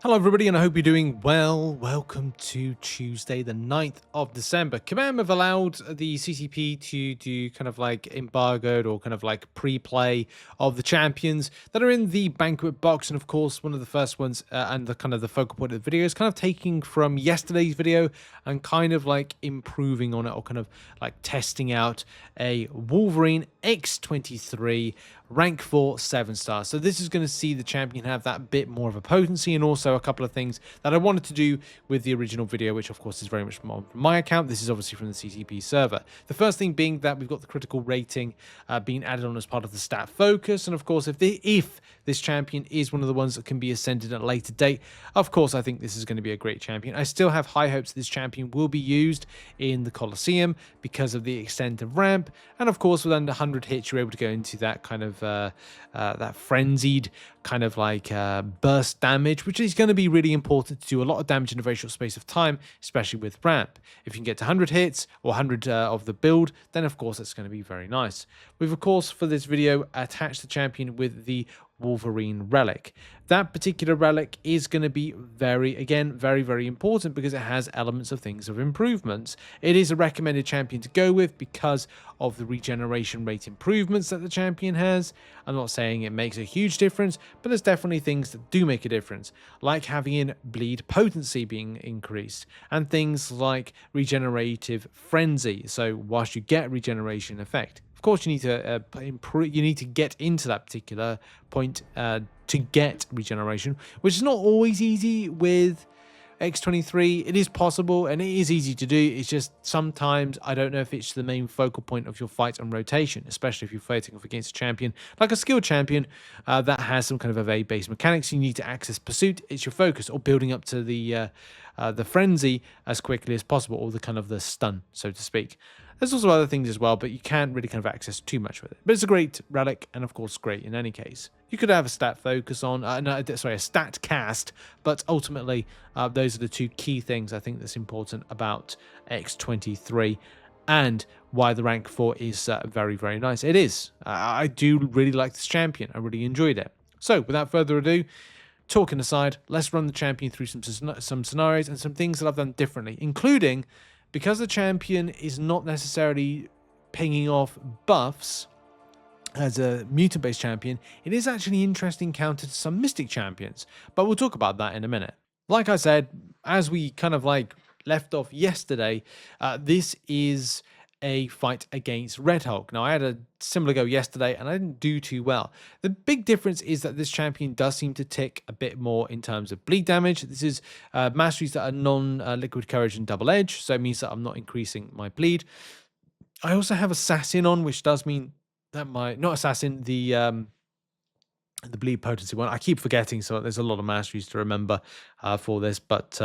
Hello everybody, and I hope you're doing well. Welcome to Tuesday the 9th of December. Kabam have allowed the CCP to do kind of like embargoed or kind of like pre-play of the champions that are in the Banquet box. And of course, one of the first ones and the kind of the focal point of the video is kind of taking from yesterday's video and kind of like improving on it, or kind of like testing out a Wolverine X-23 rank 4 7-star. So this is going to see the champion have that bit more of a potency, and also a couple of things that I wanted to do with the original video, which of course is very much more from my account. This is obviously from the CCP server. The first thing being that we've got the critical rating being added on as part of the stat focus, and of course if this champion is one of the ones that can be ascended at a later date, of course I think this is going to be a great champion. I still have high hopes that this champion will be used in the Coliseum because of the extent of ramp, and of course with under 100 hits you're able to go into that kind of that frenzied kind of like burst damage, which is going to be really important to do a lot of damage in a very short space of time, especially with ramp. If you can get to 100 hits or 100 of the build, then of course it's going to be very nice. We've of course for this video attached the champion with the Wolverine Relic. That particular relic is going to be very important because it has elements of things of improvements. It is a recommended champion to go with because of the regeneration rate improvements that the champion has. I'm not saying it makes a huge difference, but there's definitely things that do make a difference, like having bleed potency being increased and things like regenerative frenzy. So whilst you get regeneration effect, of course, you need to improve. You need to get into that particular point to get regeneration, which is not always easy with X23. It is possible and it is easy to do. It's just sometimes I don't know if it's the main focal point of your fight and rotation, especially if you're fighting off against a champion like a skilled champion that has some kind of evade-based mechanics. You need to access pursuit. It's your focus, or building up to the frenzy as quickly as possible, or the kind of the stun, so to speak. There's also other things as well, but you can't really kind of access too much with it. But it's a great relic, and of course great in any case. You could have a stat focus on, a stat cast, but ultimately those are the two key things I think that's important about X23, and why the rank 4 is very, very nice. It is. I do really like this champion. I really enjoyed it. So without further ado, talking aside, let's run the champion through some scenarios and some things that I've done differently, including because the champion is not necessarily pinging off buffs as a mutant-based champion, it is actually an interesting counter to some mystic champions, but we'll talk about that in a minute. Like I said, as we kind of like left off yesterday, this is a fight against Red Hulk. Now, I had a similar go yesterday and I didn't do too well. The big difference is that this champion does seem to tick a bit more in terms of bleed damage. This is masteries that are non-liquid courage and double edge, so it means that I'm not increasing my bleed. I also have Assassin on, which does mean that not Assassin, the bleed potency one. I keep forgetting, so there's a lot of masteries to remember for this, but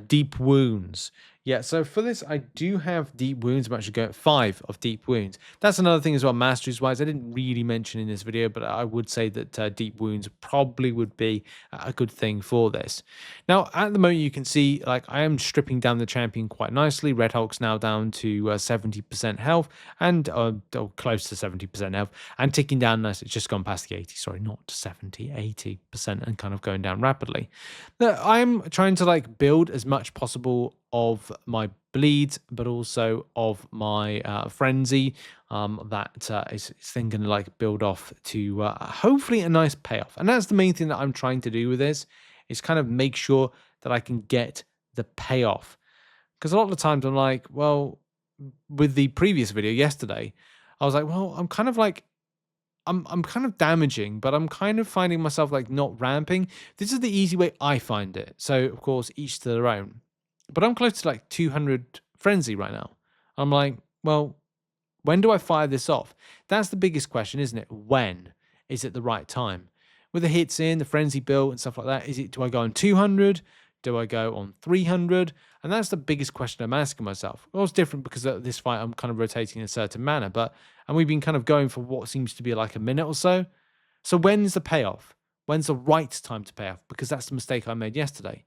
deep wounds. Yeah, so for this, I do have deep wounds. I'm actually going at 5 of deep wounds. That's another thing as well, masteries-wise. I didn't really mention in this video, but I would say that deep wounds probably would be a good thing for this. Now, at the moment, you can see, like, I am stripping down the champion quite nicely. Red Hulk's now down to 70% health, and close to 70% health, and ticking down nice. It's just gone past the 80, sorry, not 70, 80%, and kind of going down rapidly. Now, I'm trying to, like, build as much possible of my bleeds, but also of my frenzy that is then going to like build off to hopefully a nice payoff. And that's the main thing that I'm trying to do with this, is kind of make sure that I can get the payoff. Because a lot of the times I'm like, well, with the previous video yesterday, I was like, well, I'm kind of like, I'm kind of damaging, but I'm kind of finding myself like not ramping. This is the easy way I find it. So of course, each to their own. But I'm close to like 200 frenzy right now. I'm like, well, when do I fire this off? That's the biggest question, isn't it? When is it the right time? With the hits in, the frenzy built and stuff like that, do I go on 200? Do I go on 300? And that's the biggest question I'm asking myself. Well, it's different because at this fight I'm kind of rotating in a certain manner, and we've been kind of going for what seems to be like a minute or so. So when's the payoff? When's the right time to pay off? Because that's the mistake I made yesterday,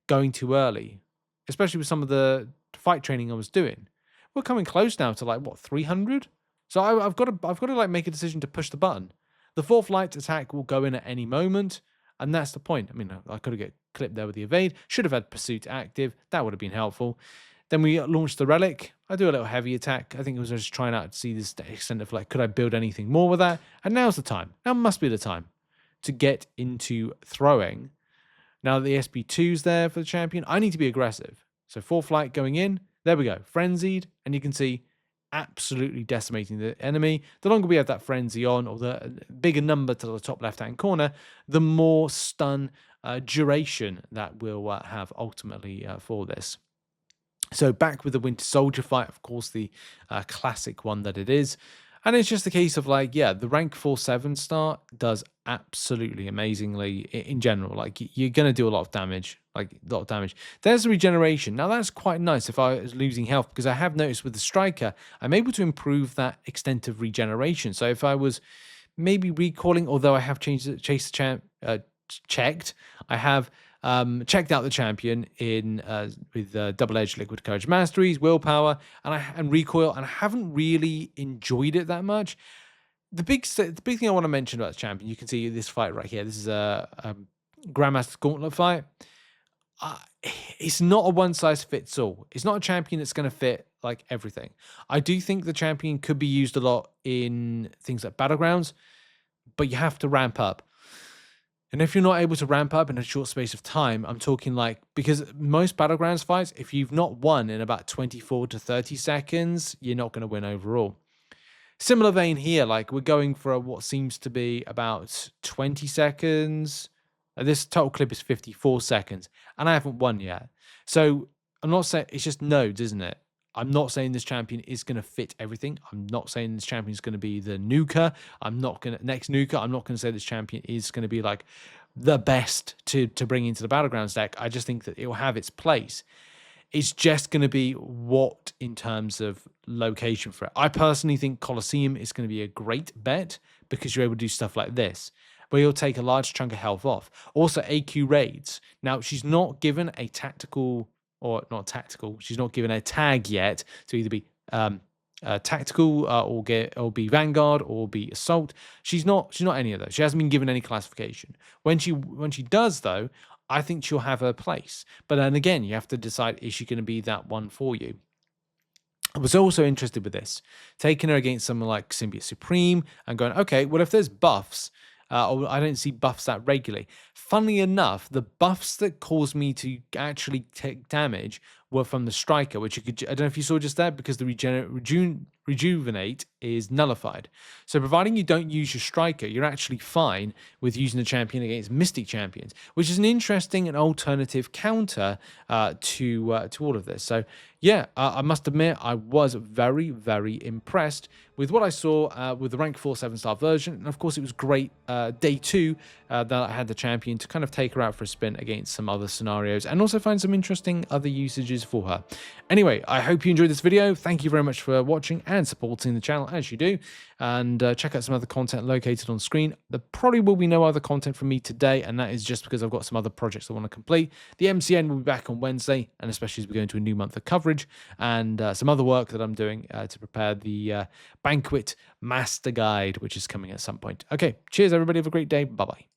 going too early. Especially with some of the fight training I was doing. We're coming close now to like, what, 300? So I've got to like make a decision to push the button. The fourth light attack will go in at any moment. And that's the point. I mean, I could have get clipped there with the evade. Should have had pursuit active. That would have been helpful. Then we launched the Relic. I do a little heavy attack. I think it was just trying out to see this extent of like, could I build anything more with that? And now's the time. Now must be the time to get into throwing. Now that the SB2's there for the champion, I need to be aggressive. So 4 flight going in. There we go. Frenzied. And you can see absolutely decimating the enemy. The longer we have that frenzy on, or the bigger number to the top left-hand corner, the more stun duration that we'll have ultimately for this. So back with the Winter Soldier fight, of course, the classic one that it is. And it's just a case of like, yeah, the rank 4/7 start does absolutely amazingly in general. Like you're going to do a lot of damage, There's the regeneration. Now that's quite nice if I was losing health, because I have noticed with the striker, I'm able to improve that extent of regeneration. So if I was maybe recalling, although I have checked, I have checked out the champion in with double-edged liquid courage masteries, willpower, and recoil, and I haven't really enjoyed it that much. The big thing I want to mention about the champion, you can see this fight right here. This is a Grandmaster Gauntlet fight. It's not a one-size-fits-all. It's not a champion that's going to fit like everything. I do think the champion could be used a lot in things like Battlegrounds, but you have to ramp up. And if you're not able to ramp up in a short space of time, I'm talking like, because most Battlegrounds fights, if you've not won in about 24 to 30 seconds, you're not going to win overall. Similar vein here, like we're going for what seems to be about 20 seconds. This total clip is 54 seconds, and I haven't won yet. So I'm not saying, it's just nodes, isn't it? I'm not saying this champion is going to fit everything. I'm not saying this champion is going to be the nuker. Next nuker. I'm not going to say this champion is going to be like the best to bring into the Battlegrounds deck. I just think that it will have its place. It's just going to be what in terms of location for it. I personally think Coliseum is going to be a great bet because you're able to do stuff like this, where you'll take a large chunk of health off. Also, AQ raids. Now, she's not given a tactical, or not tactical, she's not given a tag yet to either be tactical or be Vanguard or be Assault. She's not any of those. She hasn't been given any classification. When she does, though, I think she'll have her place. But then again, you have to decide, is she going to be that one for you? I was also interested with this, taking her against someone like Symbiote Supreme and going, okay, well, if there's buffs, or I don't see buffs that regularly. Funnily enough, the buffs that caused me to actually take damage were from the striker, which you could, I don't know if you saw just there, because the rejuvenate is nullified. So providing you don't use your striker, you're actually fine with using the champion against Mystic champions, which is an interesting and alternative counter to all of this. So yeah, I must admit, I was very, very impressed with what I saw with the rank 4 7-star version. And of course, it was great day 2 that I had the champion to kind of take her out for a spin against some other scenarios and also find some interesting other usages for her. Anyway, I hope you enjoyed this video. Thank you very much for watching and supporting the channel as you do. And check out some other content located on screen. There probably will be no other content from me today, and that is just because I've got some other projects I want to complete. The MCN will be back on Wednesday, and especially as we go into a new month of coverage, and some other work that I'm doing to prepare the Banquet Master Guide, which is coming at some point. Okay, cheers everybody. Have a great day. Bye-bye.